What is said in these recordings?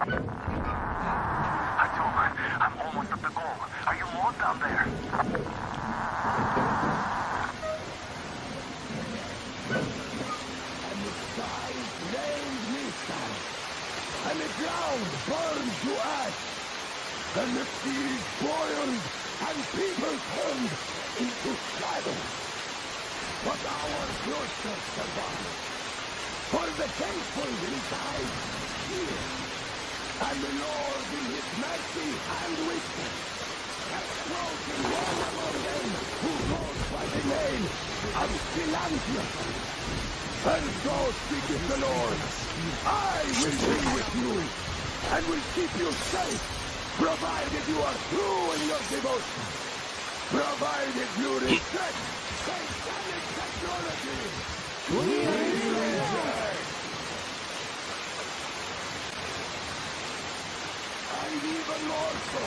I'm almost at the goal. Are you all down there? And the sky rained missiles, and the ground burned to ash, and the seas boiled, and people turned into shadows. But our cloister survived, for the faithful reside here, and the Lord in his mercy and wisdom has chosen one among them who goes by the name of Philanthropy. And so speaketh the Lord, I will be with you, and will keep you safe, provided you are true in your devotion, provided you respect satanic technology. We reject. And even more so,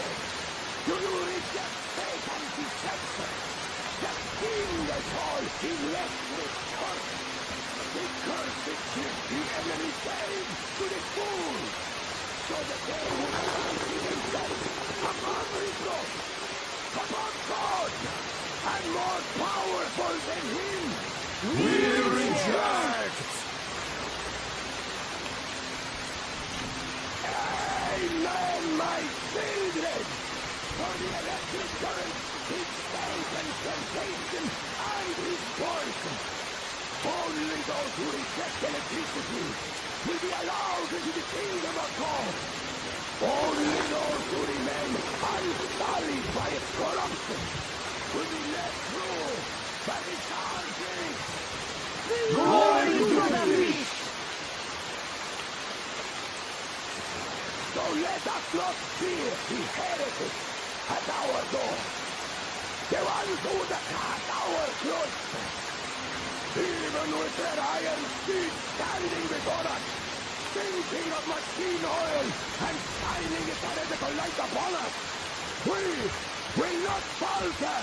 do you reject Satan's deception? The king they call electric curse. The cursed gift the enemy gave to the fool, so that they would fancy themselves above reproach, above God, and more powerful than him. We reject! Amen, my children! For the electric current is Satan's temptation and his poison. Only those who reject electricity will be allowed into the kingdom of God. Only those who remain unsullied by its corruption will be let through by the charges. Glory to the beast! So let us not fear the heretics at our door, the ones who would attack our cloister. Even with their iron feet standing before us, thinking of machine oil and shining its heretical light upon us, we will not falter.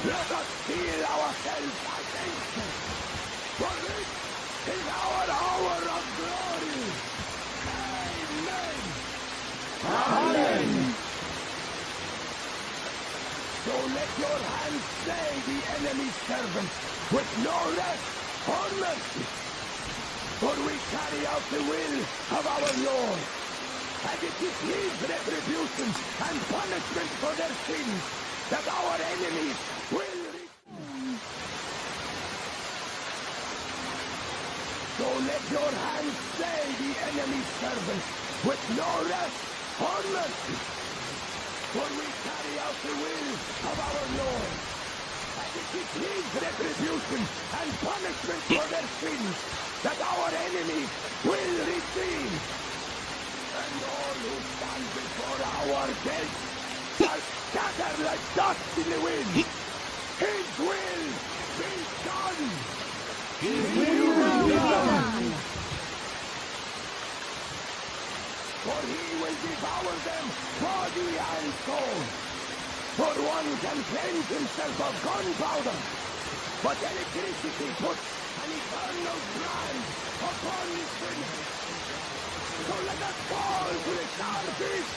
Let us steel ourselves against them, for this is our hour of glory. Amen. Amen. So let your hands slay the enemy's servants with no rest or mercy. For we carry out the will of our Lord, and it is his retribution and punishment for their sins that our enemies will receive. So let your hands slay the enemy's servants with no rest or mercy. For we carry out the will of our Lord, and it is his retribution and punishment for their sins that our enemies will receive. And all who stand before our gates shall scatter like dust in the wind. His will be done. His will be done. For he will devour them, body and soul. For one can cleanse himself of gunpowder, but electricity puts an eternal brand upon sinners. So let us fall to the charges.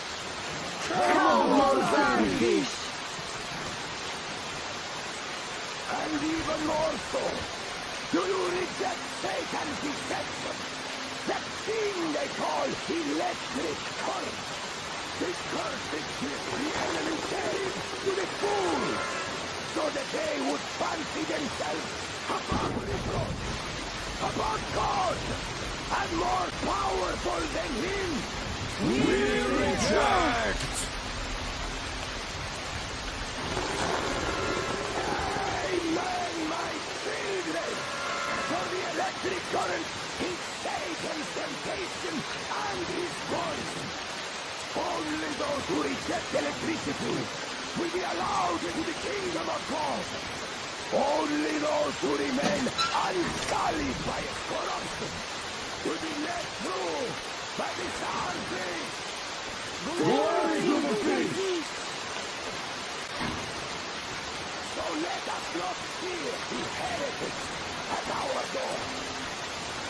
Charges! And even more so, do you reject Satan's deception? That thing they call electric current. This cursed gift the enemy gave to the fools, so that they would fancy themselves above reproach, above God, and more powerful than him. We reject! Amen, my children! For the electric current is Satan's temptation and his poison. Only those who reject electricity will be allowed into the kingdom of God. Only those who remain unsullied by its corruption will be let through by the charges. Glory to the beast! So let us not fear the heretics at our door,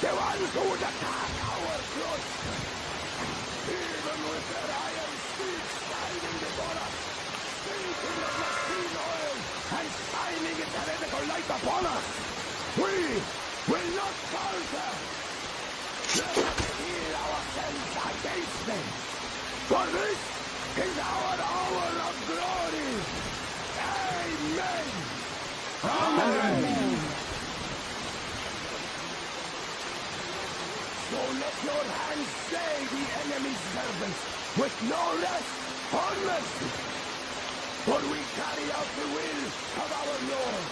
the ones who would attack our cloister. Even with their iron steeds sliding before us, speaking of machine oil and shining its heretical light upon us, we will not falter. Let us steel ourselves against them. For this is our hour of glory. Amen. Amen. So let your hands slay the enemy's servants with no rest or mercy. For we carry out the will of our Lord.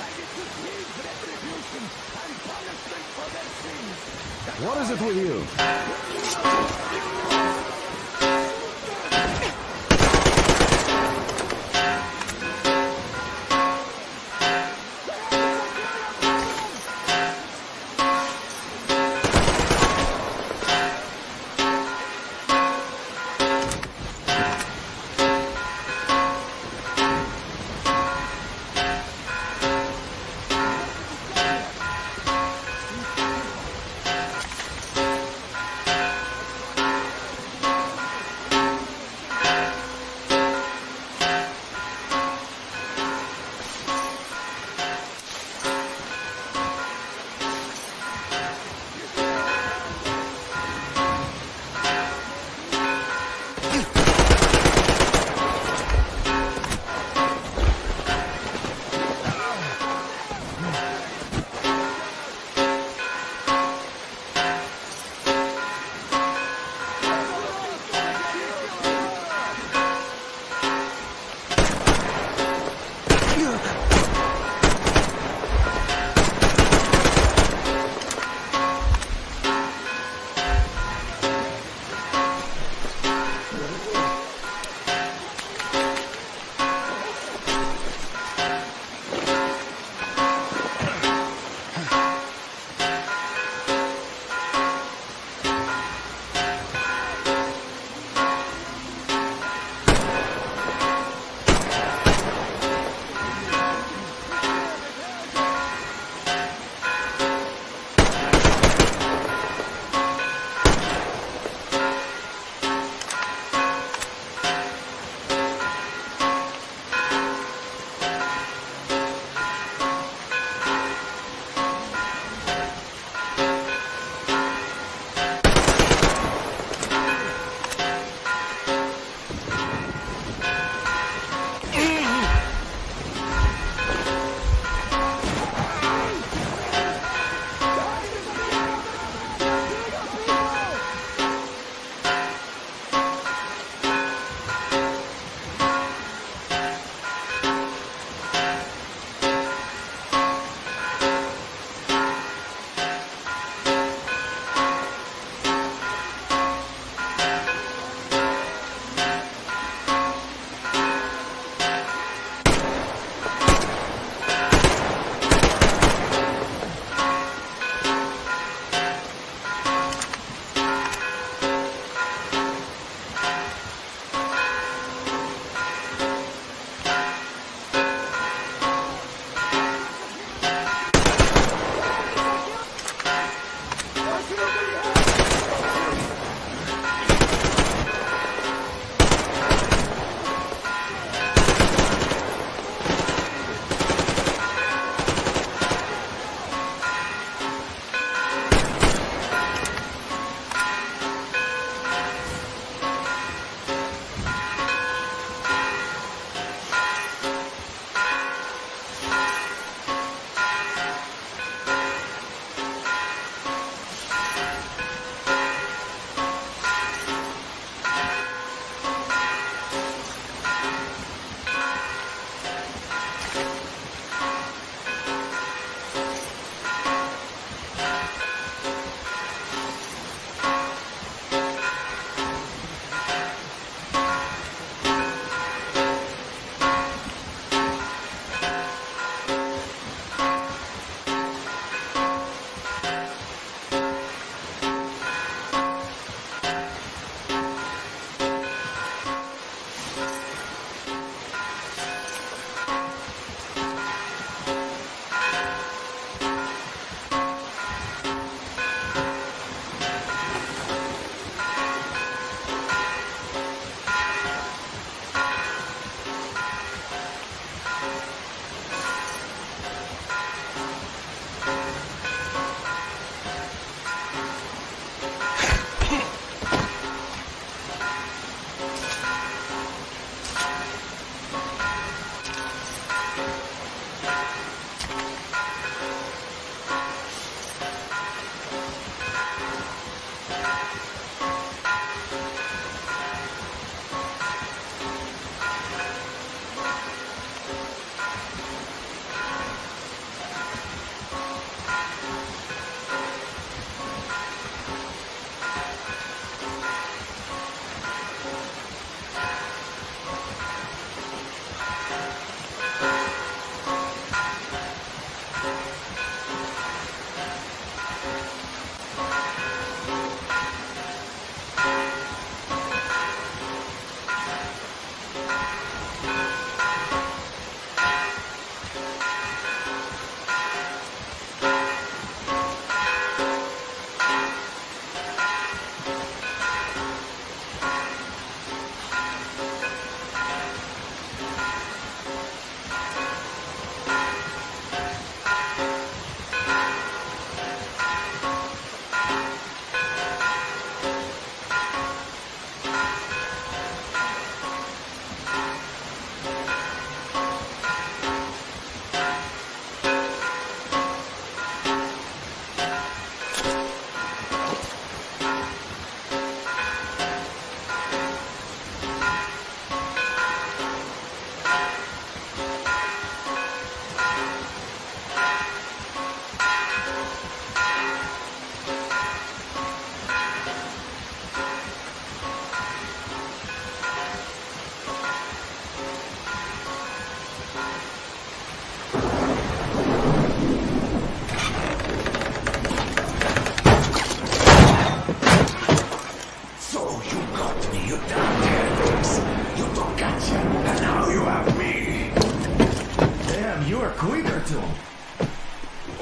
And it is his retribution and punishment for their sins. What is it with you?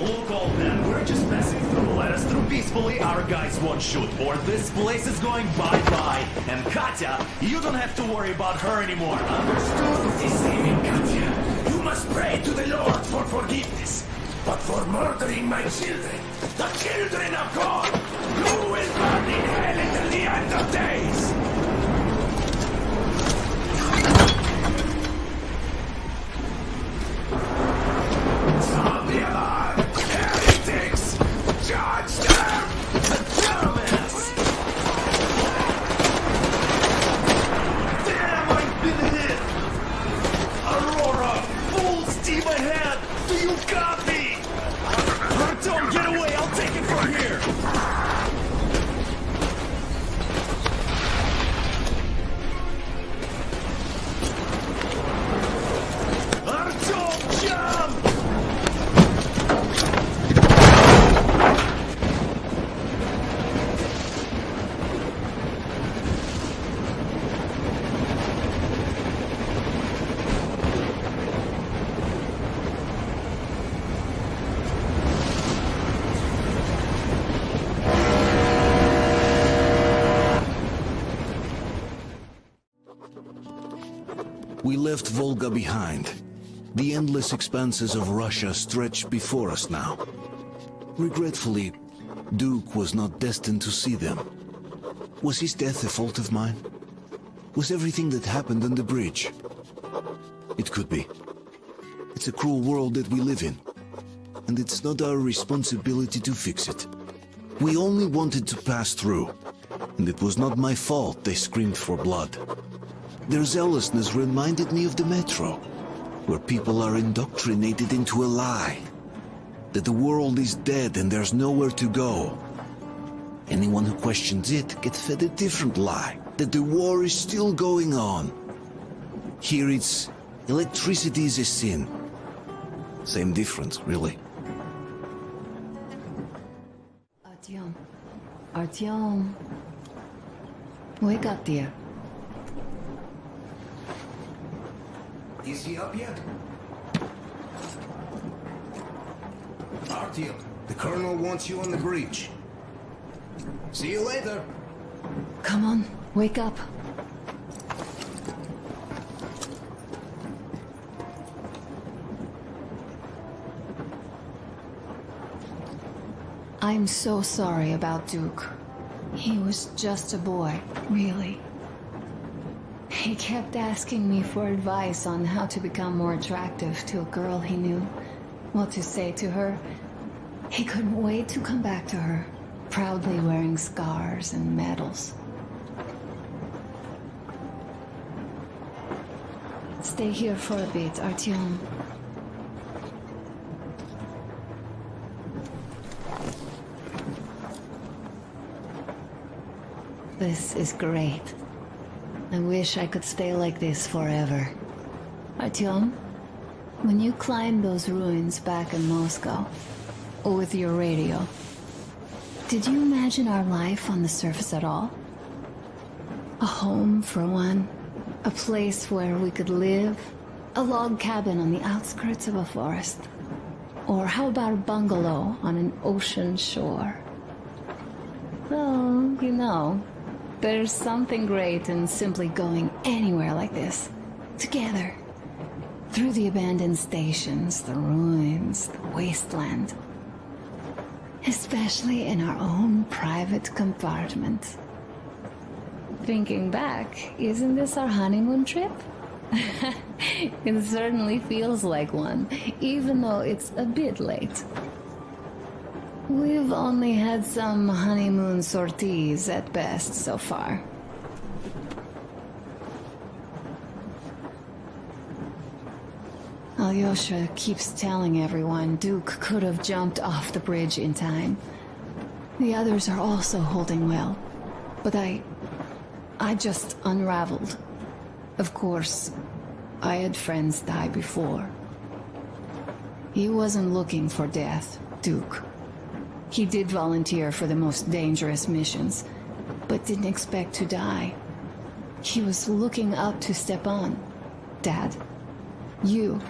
Look, old man, we're just passing through. Let us through peacefully. Our guys won't shoot, or this place is going bye-bye. And Katya, you don't have to worry about her anymore. Understood? Deceiving Katya. You must pray to the Lord for forgiveness. But for murdering my children, the children of God, you will burn in hell until the end of days. Sound the alarm! Heretics! Charge them! Dumbass! Damn, I've been hit! Aurora, full steam ahead! Do you copy? Don't get away, I'll take it from here! Artyom, jump! We left Volga behind. The endless expanses of Russia stretched before us now. Regretfully, Duke was not destined to see them. Was his death a fault of mine? Was everything that happened on the bridge? It could be. It's a cruel world that we live in, and it's not our responsibility to fix it. We only wanted to pass through, and it was not my fault they screamed for blood. Their zealousness reminded me of the metro, where people are indoctrinated into a lie. That the world is dead and there's nowhere to go. Anyone who questions it gets fed a different lie, that the war is still going on. Here it's electricity is a sin. Same difference, really. Artyom. Artyom. Wake up, dear. Is he up yet? Artyom, the Colonel wants you on the breach. See you later. Come on, wake up. I'm so sorry about Duke. He was just a boy, really. He kept asking me for advice on how to become more attractive to a girl he knew, what to say to her. He couldn't wait to come back to her, proudly wearing scars and medals. Stay here for a bit, Artyom. This is great. I wish I could stay like this forever. Artyom, when you climbed those ruins back in Moscow, with your radio, did you imagine our life on the surface at all? A home, for one. A place where we could live. A log cabin on the outskirts of a forest. Or how about a bungalow on an ocean shore? Well, you know, there's something great in simply going anywhere like this, together, through the abandoned stations, the ruins, the wasteland, especially in our own private compartment. Thinking back, isn't this our honeymoon trip? It certainly feels like one, even though it's a bit late. We've only had some honeymoon sorties at best so far. Alyosha keeps telling everyone Duke could have jumped off the bridge in time. The others are also holding well, but I just unraveled. Of course, I had friends die before. He wasn't looking for death, Duke. He did volunteer for the most dangerous missions, but didn't expect to die. He was looking up to Stepan. Dad. You.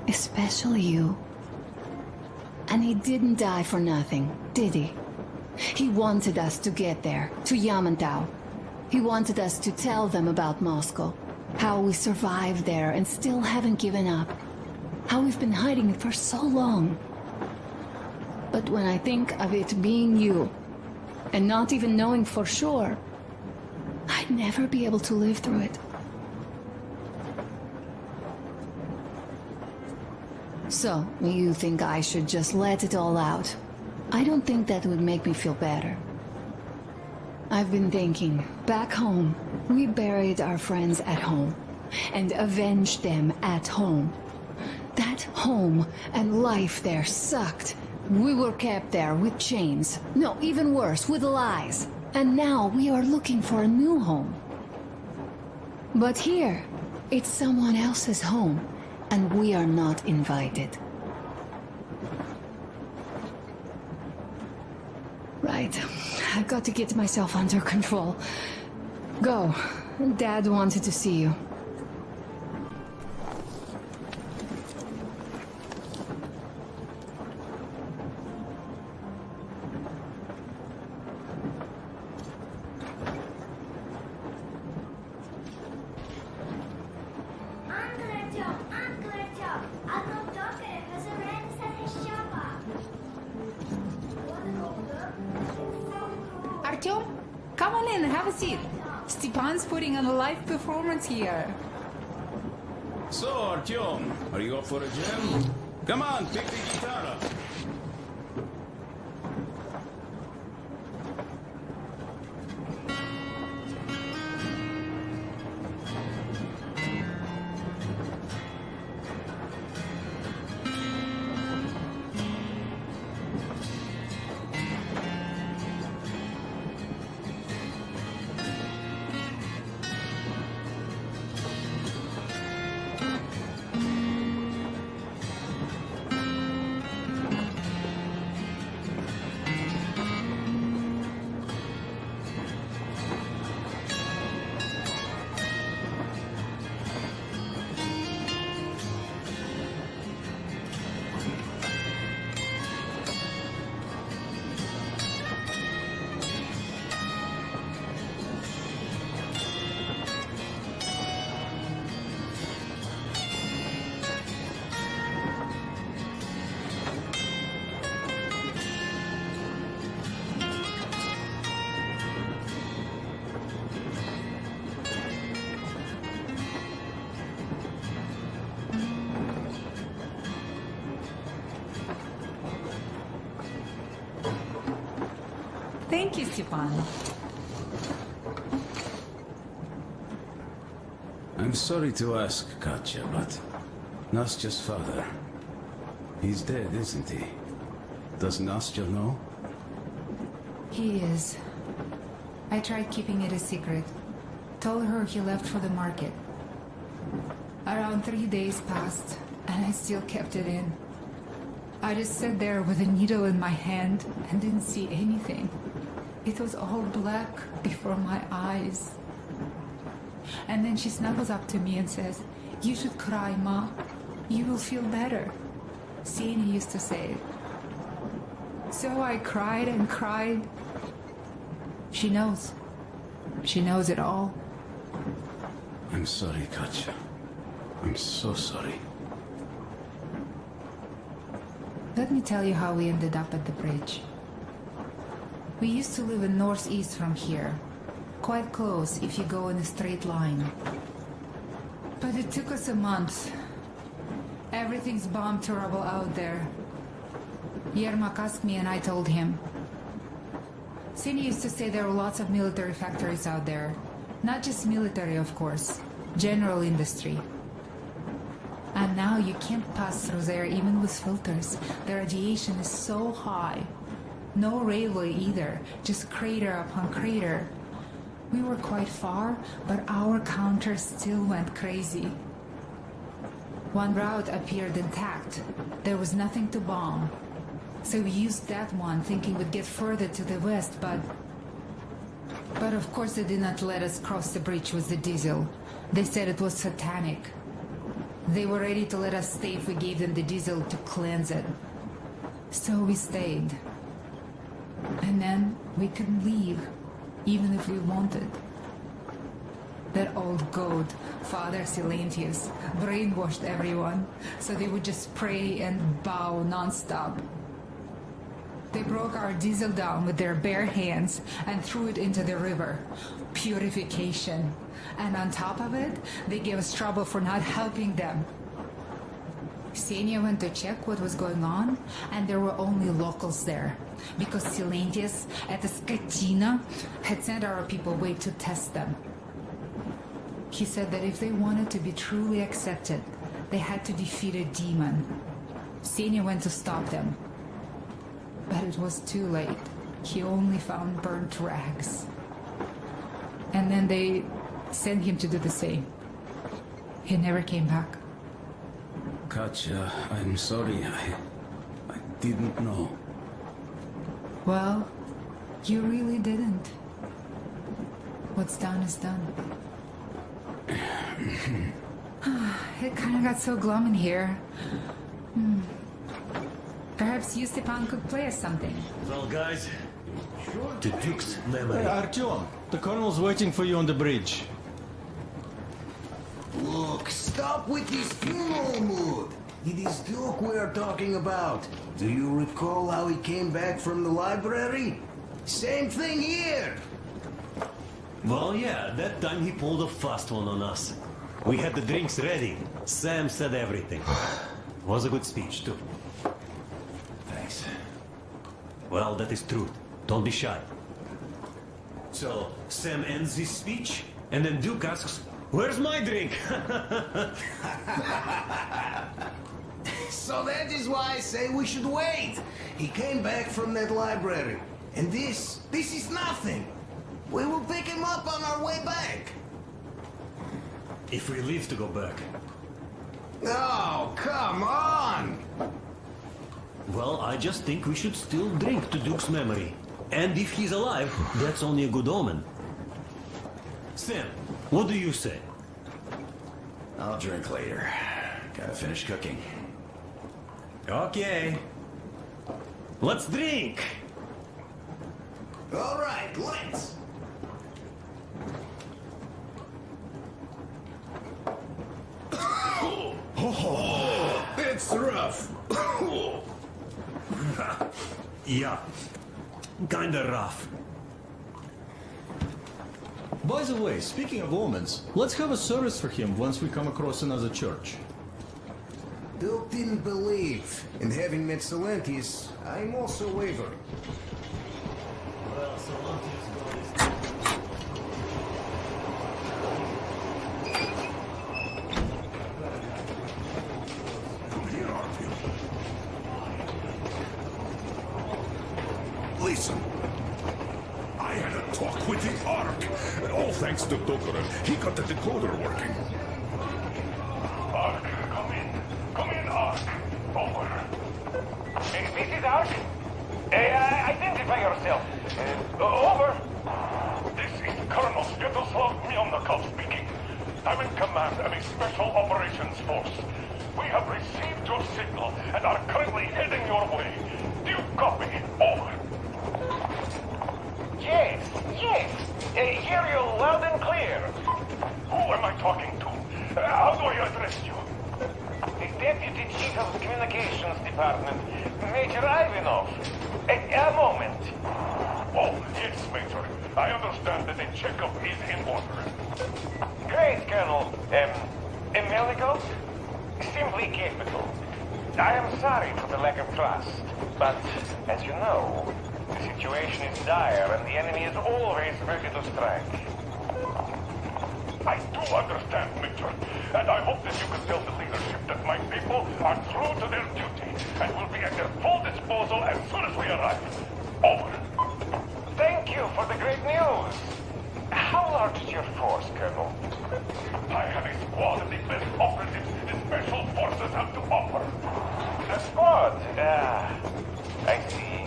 Especially you. And he didn't die for nothing, did he? He wanted us to get there, to Yamantau. He wanted us to tell them about Moscow, how we survived there and still haven't given up, how we've been hiding it for so long. But when I think of it being you, and not even knowing for sure, I'd never be able to live through it. So, you think I should just let it all out? I don't think that would make me feel better. I've been thinking, back home, we buried our friends at home, and avenged them at home. That home and life there sucked. We were kept there with chains. No, even worse, with lies. And now we are looking for a new home. But here, it's someone else's home, and we are not invited. Right. I've got to get myself under control. Go. Dad wanted to see you. Artyom, come on in, have a seat. Stepan's putting on a live performance here. So, Artyom, are you up for a jam? Come on, pick the guitar up. Thank you, Stepan. I'm sorry to ask, Katya, but Nastya's father, he's dead, isn't he? Does Nastya know? He is. I tried keeping it a secret. Told her he left for the market. Around 3 days passed, and I still kept it in. I just sat there with a needle in my hand and didn't see anything. It was all black before my eyes. And then she snuggles up to me and says, "You should cry, Ma. You will feel better." Sini used to say it. So I cried and cried. She knows. She knows it all. I'm sorry, Katya. I'm so sorry. Let me tell you how we ended up at the bridge. We used to live in northeast from here. Quite close if you go in a straight line. But it took us a month. Everything's bombed to rubble out there. Yermak asked me and I told him. Sini used to say there were lots of military factories out there. Not just military, of course. General industry. And now you can't pass through there even with filters. The radiation is so high. No railway either, just crater upon crater. We were quite far, but our counter still went crazy. One route appeared intact. There was nothing to bomb. So we used that one, thinking we'd get further to the west, but of course they did not let us cross the bridge with the diesel. They said it was satanic. They were ready to let us stay if we gave them the diesel to cleanse it. So we stayed. And then we couldn't leave, even if we wanted. That old goat, Father Silentius, brainwashed everyone, so they would just pray and bow non-stop. They broke our diesel down with their bare hands and threw it into the river. Purification. And on top of it, they gave us trouble for not helping them. Xenia went to check what was going on, and there were only locals there, because Silentius at the Skatina had sent our people away to test them. He said that if they wanted to be truly accepted, they had to defeat a demon. Xenia went to stop them. But it was too late. He only found burnt rags. And then they sent him to do the same. He never came back. Katya, I'm sorry. I didn't know. Well, you really didn't. What's done is done. It kind of got so glum in here. Perhaps you, Stepan, could play us something. Well, guys, to Duke's memory. Hey, Artyom, the colonel's waiting for you on the bridge. Look, stop with this funeral mood. It is Duke we are talking about. Do you recall how he came back from the library? Same thing here. Well, yeah, that time he pulled a fast one on us. We had the drinks ready. Sam said everything. Was a good speech, too. Thanks. Well, that is truth. Don't be shy. So, Sam ends his speech, and then Duke asks, "Where's my drink?" So that is why I say we should wait. He came back from that library. And this is nothing. We will pick him up on our way back. If we leave to go back. Oh, come on! Well, I just think we should still drink to Duke's memory. And if he's alive, that's only a good omen. Sam, what do you say? I'll drink later. Gotta finish cooking. Okay. Let's drink! All right, let's. It's rough. Yeah. Kinda rough. By the way, speaking of omens, let's have a service for him once we come across another church. Duke didn't believe, and having met Silentius, I'm also wavering. Well, Silentius got his... Listen. I had a talk with the Ark. All thanks to Tokarev. He got the decoder working. Ark, come in. Come in, Ark. Over. This is Ark. Identify yourself. Over. This is Colonel Sviatoslav Myonnikov speaking. I'm in command of a special operations force. We have received your signal and are currently heading your way. Do you copy? Over. Yes. Hear you loud and clear. Who am I talking to? How do I address you? The Deputy Chief of Communications Department, Major Ivanov. A moment. Oh, yes, Major. I understand that the checkup is in order. Great, Colonel. Melikov? Simply capable. I am sorry for the lack of trust, but, as you know, the situation is dire and the enemy is always ready to strike. I do understand, Major, and I hope that you can tell the leadership that my people are true to their duty and will be at their full disposal as soon as we arrive. Over. Thank you for the great news. How large is your force, Colonel? I have a squad of the best operatives the Special Forces have to offer. A squad? I see.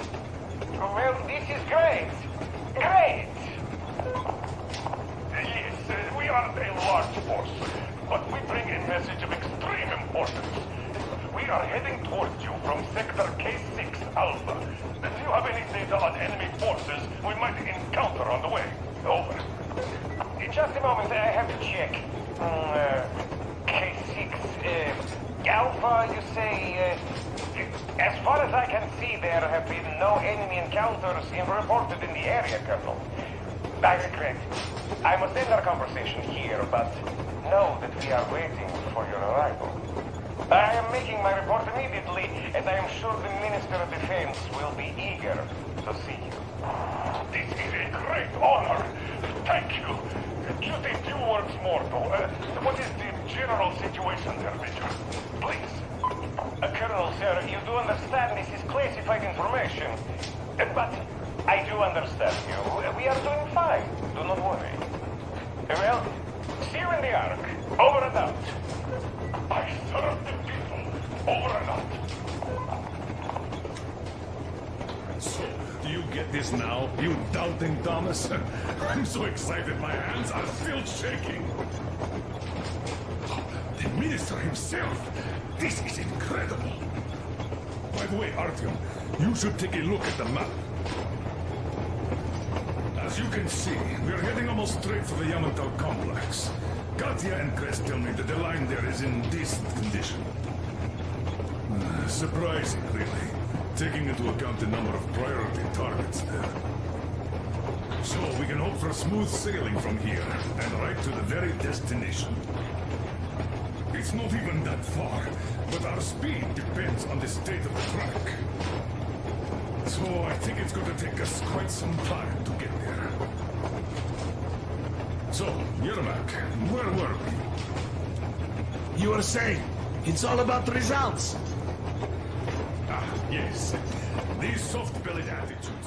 Well, this is great. Great! Yes, we aren't a large force, but we bring a message of extreme importance. We are heading towards you from Sector K6 Alpha. Do you have any data on enemy forces we might encounter on the way? Over. In just a moment, I have to check. K6, Alpha, you say, as far as I can see, there have been no enemy encounters reported in the area, Colonel. I regret. I must end our conversation here, but know that we are waiting for your arrival. I am making my report immediately, and I am sure the Minister of Defense will be eager to see you. This is a great honor. Thank you. Just a few words more, though. What is the general situation there, Major? Please. Colonel, sir, you do understand this is classified information. But I do understand you. We are doing fine. Do not worry. Well, see you in the Ark. Over and out. I serve the people. Over and out. So, do you get this now, you doubting Thomas? I'm so excited my hands are still shaking. The minister himself! This is incredible! By the way, Artyom, you should take a look at the map. As you can see, we're heading almost straight for the Yamato complex. Katya and Crest tell me that the line there is in decent condition. Surprising, really, taking into account the number of priority targets there. So we can hope for smooth sailing from here, and right to the very destination. It's not even that far, but our speed depends on the state of the track. So I think it's going to take us quite some time to get there. So, Yermak, where were we? You were saying, it's all about the results. Ah, yes. The soft-bellied attitude